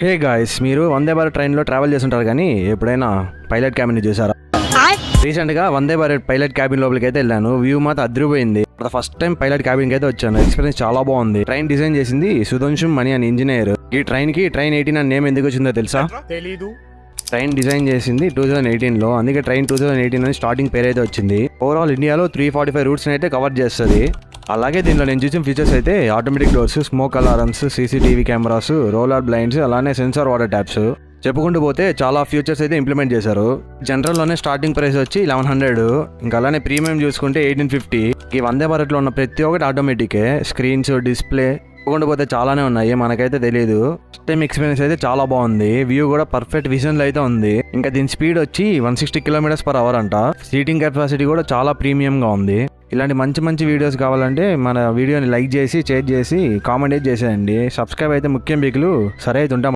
Hey guys, మీరు వందే భారత్ ట్రైన్లో travel చేస్తుంటారు కానీ ఎప్పుడైనా పైలట్ క్యాబిన్ చూసారా? రీసెంట్గా వందే భారత్ పైలట్ క్యాబిన్ లోపలికి అయితే వెళ్ళాను. వ్యూ మాత్రం అదిరిపోయింది. ఫస్ట్ టైం పైలట్ క్యాబిన్కి అయితే వచ్చాను. ఎక్స్పీరియన్స్ చాలా బాగుంది. ట్రైన్ డిజైన్ చేసింది సుధాంశు మణి అని ఇంజనీర్. ఈ ట్రైన్ 18 అని నేమ్ ఎందుకు వచ్చిందో తెలుసా? తెలీదు. ట్రైన్ డిజైన్ చేసింది 2018లో, అందుకే ట్రైన్ 2018 అని స్టార్టింగ్ పేరు అయితే వచ్చింది. ఓవరాల్ ఇండియాలో 345 రూట్స్ అయితే కవర్ చేస్తుంది. అలాగే దీనిలో నేను చూసిన ఫీచర్స్ అయితే automatic doors, smoke alarms, CCTV cameras, roller blinds, అలానే సెన్సార్ వాటర్ ట్యాప్స్, చెప్పుకుంటూ పోతే చాలా ఫీచర్స్ అయితే ఇంప్లిమెంట్ చేశారు. జనరల్లోనే స్టార్టింగ్ ప్రైస్ వచ్చి 1100, ఇంకా అలానే ప్రీమియం చూసుకుంటే 1850. ఈ వందే భారత్లో ఉన్న ప్రతి ఒక్కటి ఆటోమేటికే. స్క్రీన్స్, డిస్ప్లే చెప్పుకుంటూ పోతే చాలానే ఉన్నాయి, మనకైతే తెలియదు. ఫస్ట్ టైం ఎక్స్పీరియన్స్ అయితే చాలా బాగుంది. వ్యూ కూడా పర్ఫెక్ట్ విజన్లో అయితే ఉంది. ఇంకా దీని స్పీడ్ వచ్చి 160 km/h అంట. సీటింగ్ కెపాసిటీ కూడా చాలా ప్రీమియంగా ఉంది. ఇలాంటి మంచి మంచి వీడియోస్ కావాలంటే మన వీడియోని లైక్ చేసి, షేర్ చేసి, కామెంట్ చేసేయండి. సబ్స్క్రైబ్ అయితే ముఖ్యం బీకులు. సరే అయితే ఉంటాం.